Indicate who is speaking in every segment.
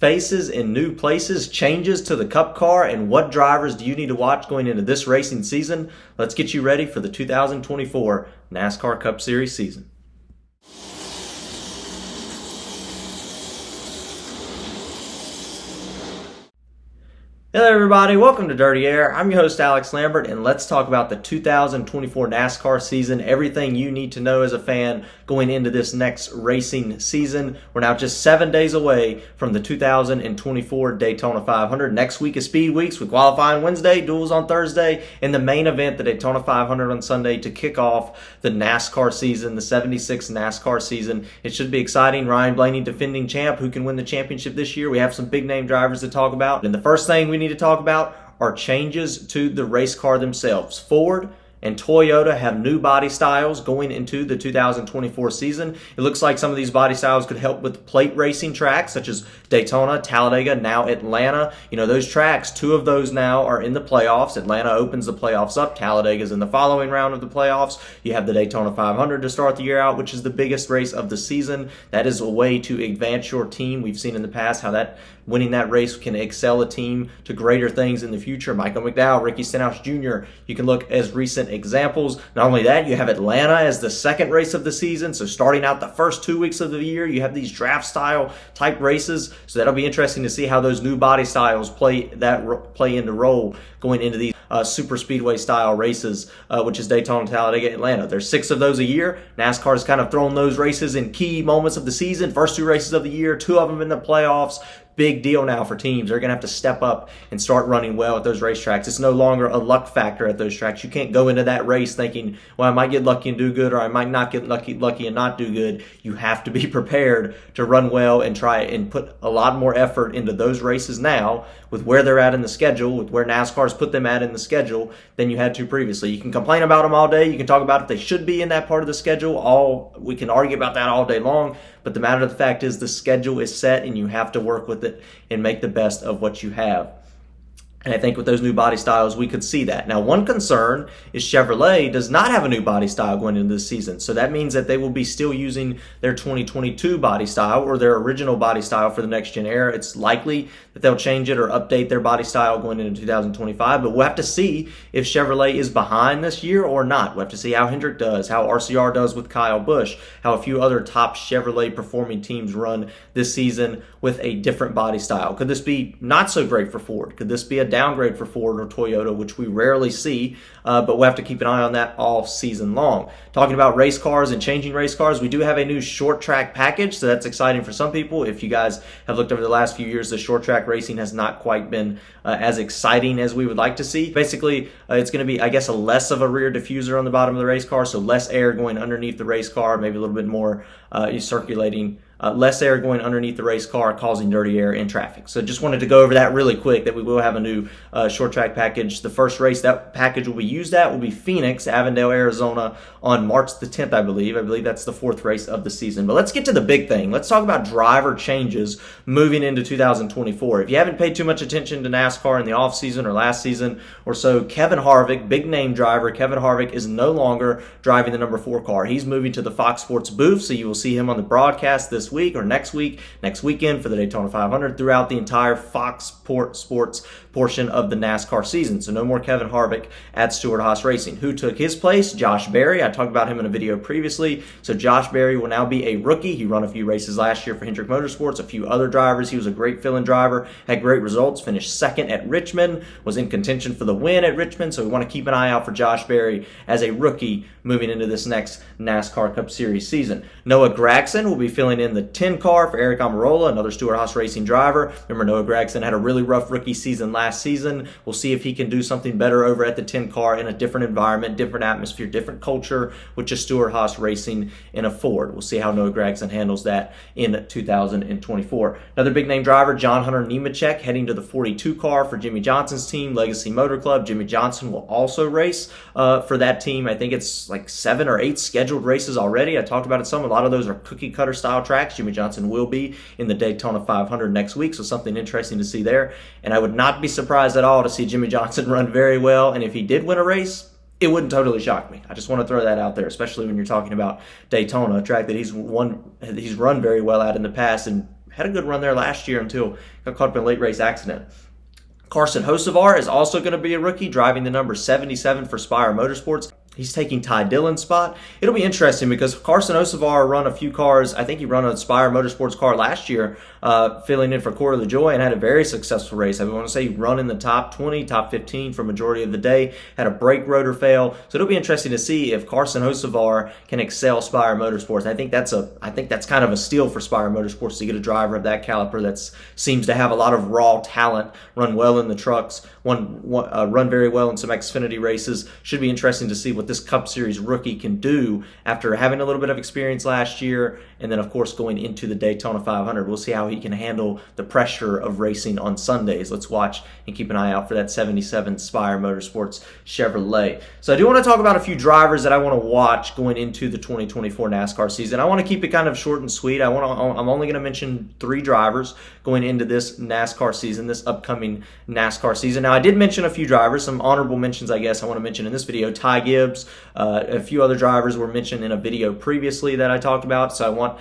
Speaker 1: faces in new places, changes to the Cup car, and what drivers do you need to watch going into this racing season? Let's get you ready for the 2024 NASCAR Cup Series season. Hello everybody, welcome to Dirty Air. I'm your host Alex Lambert, and let's talk about the 2024 NASCAR season, everything you need to know as a fan going into this next racing season. We're now just 7 days away from the 2024 Daytona 500. Next week is Speed Weeks with qualifying Wednesday, duels on Thursday, and the main event, the Daytona 500 on Sunday to kick off the NASCAR season, the 76th NASCAR season. It should be exciting. Ryan Blaney, defending champ, who can win the championship this year. We have some big name drivers to talk about. And the first thing we need to talk about are changes to the race car themselves. Ford and Toyota have new body styles going into the 2024 season. It looks like some of these body styles could help with plate racing tracks such as Daytona, Talladega, now Atlanta. You know, those tracks, two of those now are in the playoffs. Atlanta opens the playoffs up. Talladega's in the following round of the playoffs. You have the Daytona 500 to start the year out, which is the biggest race of the season. That is a way to advance your team. We've seen in the past how that winning that race can excel a team to greater things in the future. Michael McDowell, Ricky Stenhouse Jr., you can look as recent examples. Not only that, you have Atlanta as the second race of the season. So starting out the first 2 weeks of the year, you have these draft style type races. So that'll be interesting to see how those new body styles play into role going into these super speedway style races, which is Daytona, Talladega, Atlanta. There's 6 of those a year. NASCAR's kind of thrown those races in key moments of the season. First 2 races of the year, 2 of them in the playoffs. Big deal now for teams. They're going to have to step up and start running well at those racetracks. It's no longer a luck factor at those tracks. You can't go into that race thinking, well, I might get lucky and do good, or I might not get lucky and not do good. You have to be prepared to run well and try and put a lot more effort into those races now with where they're at in the schedule, with where NASCAR's put them at in the schedule than you had to previously. You can complain about them all day. You can talk about if they should be in that part of the schedule. We can argue about that all day long. But the matter of the fact is the schedule is set and you have to work with it and make the best of what you have. And I think with those new body styles, we could see that. Now, one concern is Chevrolet does not have a new body style going into this season. So that means that they will be still using their 2022 body style or their original body style for the next gen era. It's likely that they'll change it or update their body style going into 2025. But we'll have to see if Chevrolet is behind this year or not. We'll have to see how Hendrick does, how RCR does with Kyle Busch, how a few other top Chevrolet performing teams run this season with a different body style. Could this be not so great for Ford? Could this be a downgrade for Ford or Toyota, which we rarely see, but we'll have to keep an eye on that all season long. Talking about race cars and changing race cars, we do have a new short track package, so that's exciting for some people. If you guys have looked over the last few years, the short track racing has not quite been as exciting as we would like to see. Basically, it's going to be, I guess, a less of a rear diffuser on the bottom of the race car, so less air going underneath the race car, maybe a little bit more circulating. Less air going underneath the race car, causing dirty air in traffic. So just wanted to go over that really quick, that we will have a new short track package. The first race that package will be used at will be Phoenix, Avondale, Arizona on March the 10th, I believe. I believe that's the 4th race of the season. But let's get to the big thing. Let's talk about driver changes moving into 2024. If you haven't paid too much attention to NASCAR in the offseason or last season or so, Kevin Harvick, big name driver, Kevin Harvick is no longer driving the number 4 car. He's moving to the Fox Sports booth, so you will see him on the broadcast this week or next weekend for the Daytona 500 throughout the entire Fox Sports portion of the NASCAR season. So no more Kevin Harvick at Stewart-Haas Racing. Who took his place? Josh Berry. I talked about him in a video previously. So Josh Berry will now be a rookie. He ran a few races last year for Hendrick Motorsports, a few other drivers. He was a great fill-in driver, had great results, finished second at Richmond, was in contention for the win at Richmond. So we want to keep an eye out for Josh Berry as a rookie moving into this next NASCAR Cup Series season. Noah Gragson will be filling in the 10 car for Eric Almirola, another Stewart-Haas Racing driver. Remember, Noah Gragson had a really rough rookie season last season. We'll see if he can do something better over at the 10 car in a different environment, different atmosphere, different culture with just Stewart-Haas Racing in a Ford. We'll see how Noah Gragson handles that in 2024. Another big name driver, John Hunter Nemechek, heading to the 42 car for Jimmy Johnson's team, Legacy Motor Club. Jimmy Johnson will also race for that team. I think it's like 7 or 8 scheduled races already. I talked about it some. A lot of those are cookie cutter style tracks. Jimmy Johnson will be in the Daytona 500 next week, so something interesting to see there. And I would not be surprised at all to see Jimmy Johnson run very well, and if he did win a race, it wouldn't totally shock me. I just want to throw that out there, especially when you're talking about Daytona, a track that he's run very well at in the past, and had a good run there last year until got caught up in a late race accident. Carson Hocevar is also going to be a rookie, driving the number 77 for Spire Motorsports. He's taking Ty Dillon's spot. It'll be interesting because Carson Hocevar run a few cars. I think he run a Spire Motorsports car last year, filling in for Corey LaJoie, and had a very successful race. I want to say he run in the top 20, top 15 for majority of the day. Had a brake rotor fail. So it'll be interesting to see if Carson Hocevar can excel Spire Motorsports. I think that's kind of a steal for Spire Motorsports to get a driver of that caliber that seems to have a lot of raw talent, run well in the trucks, run very well in some Xfinity races. Should be interesting to see what this Cup Series rookie can do after having a little bit of experience last year, and then of course going into the Daytona 500. We'll see how he can handle the pressure of racing on Sundays. Let's watch and keep an eye out for that 77 Spire Motorsports Chevrolet. So I do want to talk about a few drivers that I want to watch going into the 2024 NASCAR season. I want to keep it kind of short and sweet. I'm only going to mention 3 drivers going into this NASCAR season, this upcoming NASCAR season. Now, I did mention a few drivers, some honorable mentions, I guess, I want to mention in this video. Ty Gibbs, a few other drivers were mentioned in a video previously that I talked about. So I want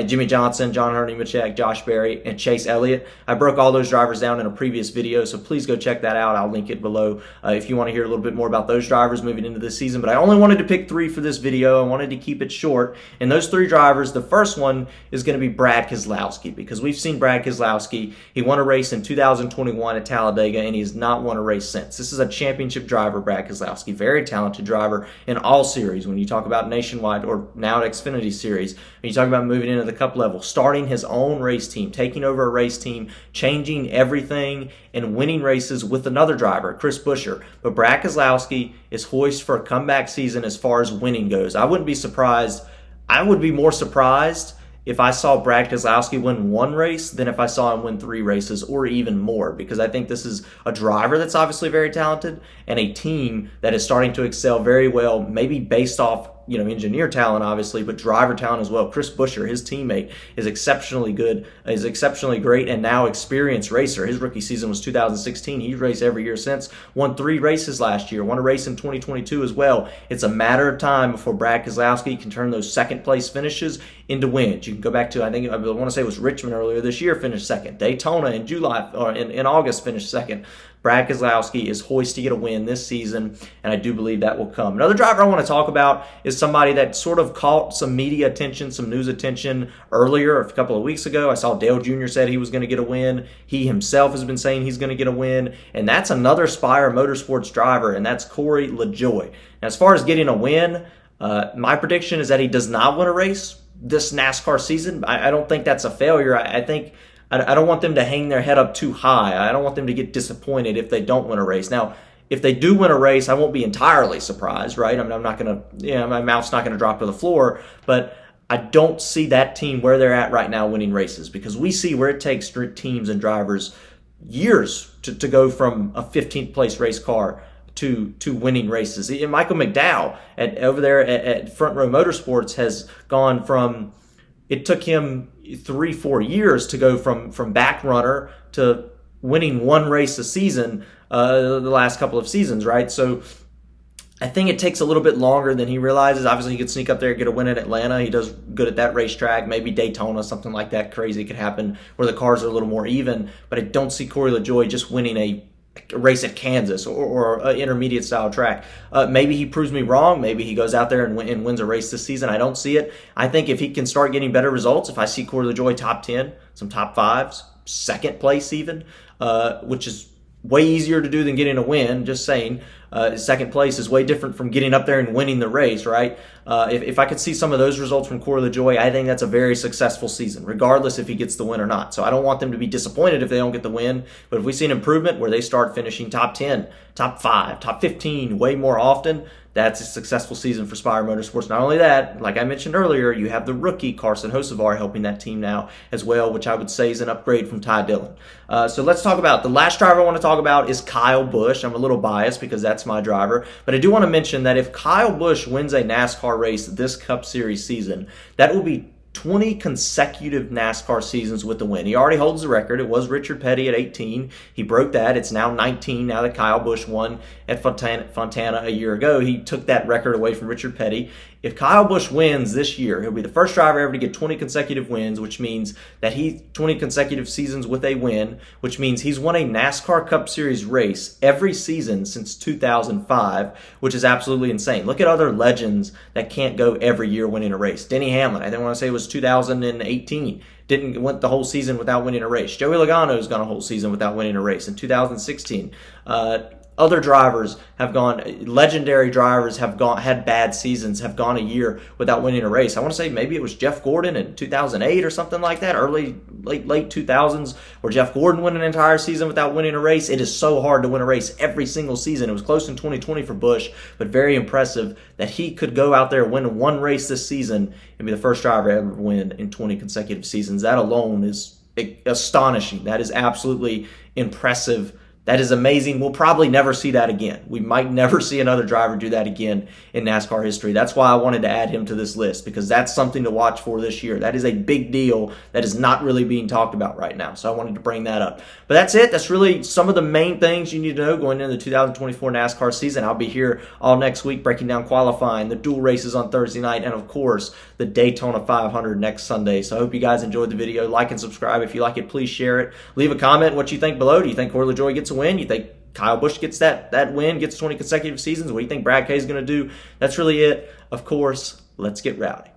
Speaker 1: Jimmy Johnson, John Hurdy-Michek, Josh Berry, and Chase Elliott. I broke all those drivers down in a previous video, so please go check that out. I'll link it below if you want to hear a little bit more about those drivers moving into this season. But I only wanted to pick 3 for this video. I wanted to keep it short. And those 3 drivers, the first one is going to be Brad Keselowski, because we've seen Brad Keselowski. He won a race in 2021 at Talladega, and he has not won a race since. This is a championship driver, Brad Keselowski, very talented driver in all series. When you talk about Nationwide or now Xfinity Series, when you talk about moving into the Cup level, starting his own race team, taking over a race team, changing everything, and winning races with another driver, Chris Buescher. But Brad Keselowski is poised for a comeback season as far as winning goes. I wouldn't be surprised. I would be more surprised if I saw Brad Keselowski win 1 race than if I saw him win 3 races or even more, because I think this is a driver that's obviously very talented and a team that is starting to excel very well, maybe based off engineer talent, obviously, but driver talent as well. Chris Buescher, his teammate, is exceptionally good, is exceptionally great, and now experienced racer. His rookie season was 2016. He's raced every year since. Won 3 races last year. Won a race in 2022 as well. It's a matter of time before Brad Keselowski can turn those second-place finishes into wins. You can go back to, I want to say it was Richmond earlier this year, finished second. Daytona in July or in August finished second. Brad Keselowski is poised to get a win this season, and I do believe that will come. Another driver I want to talk about is somebody that sort of caught some media attention, some news attention earlier, a couple of weeks ago. I saw Dale Jr. said he was going to get a win. He himself has been saying he's going to get a win, and that's another Spire Motorsports driver, and that's Corey LaJoie. Now, as far as getting a win, my prediction is that he does not win a race this NASCAR season. I don't think that's a failure. I don't want them to hang their head up too high. I don't want them to get disappointed if they don't win a race. Now, if they do win a race, I won't be entirely surprised, right? I'm not going to, my mouth's not going to drop to the floor, but I don't see that team where they're at right now winning races, because we see where it takes teams and drivers years to go from a 15th place race car to winning races. And Michael McDowell over there at Front Row Motorsports has gone from, it took him 3-4 years to go from back runner to winning 1 race a season the last couple of seasons, right? So I think it takes a little bit longer than he realizes. Obviously, he could sneak up there and get a win at Atlanta. He does good at that racetrack. Maybe Daytona, something like that crazy could happen where the cars are a little more even. But I don't see Corey LaJoie just winning a race at Kansas or an intermediate style track. Maybe he proves me wrong. Maybe he goes out there and wins a race this season. I don't see it. I think if he can start getting better results, if I see Corey LaJoie top 10, some top 5s, second place even, which is way easier to do than getting a win, just saying. Second place is way different from getting up there and winning the race, right? If I could see some of those results from Corey LaJoie, I think that's a very successful season, regardless if he gets the win or not. So I don't want them to be disappointed if they don't get the win, but if we see an improvement where they start finishing top 10, top 5, top 15 way more often, that's a successful season for Spire Motorsports. Not only that, like I mentioned earlier, you have the rookie Carson Hocevar helping that team now as well, which I would say is an upgrade from Ty Dillon. So let's talk about the last driver I want to talk about is Kyle Busch. I'm a little biased because that's my driver, but I do want to mention that if Kyle Busch wins a NASCAR race this Cup Series season, that will be 20 consecutive NASCAR seasons with the win. He already holds the record. It was Richard Petty at 18. He broke that. It's now 19 now that Kyle Busch won at Fontana a year ago. He took that record away from Richard Petty. If Kyle Busch wins this year, he'll be the first driver ever to get 20 consecutive wins, which means that 20 consecutive seasons with a win, which means he's won a NASCAR Cup Series race every season since 2005, which is absolutely insane. Look at other legends that can't go every year winning a race. Denny Hamlin, I want to say it was 2018. Went the whole season without winning a race. Joey Logano's gone a whole season without winning a race in 2016. Other drivers have gone, legendary drivers have had bad seasons, have gone a year without winning a race. I want to say maybe it was Jeff Gordon in 2008 or something like that, late 2000s, where Jeff Gordon went an entire season without winning a race. It is so hard to win a race every single season. It was close in 2020 for Busch, but very impressive that he could go out there, win one race this season, and be the first driver ever to win in 20 consecutive seasons. That alone is astonishing. That is absolutely impressive. That is amazing. We'll probably never see that again. We might never see another driver do that again in NASCAR history. That's why I wanted to add him to this list, because that's something to watch for this year. That is a big deal that is not really being talked about right now. So I wanted to bring that up. But that's it. That's really some of the main things you need to know going into the 2024 NASCAR season. I'll be here all next week breaking down qualifying, the dual races on Thursday night, and of course, the Daytona 500 next Sunday. So I hope you guys enjoyed the video. Like and subscribe. If you like it, please share it. Leave a comment what you think below. Do you think Corey LaJoie gets a win? You think Kyle Busch gets that win, gets 20 consecutive seasons? What do you think Brad Kay is going to do? That's really it. Of course, let's get rowdy.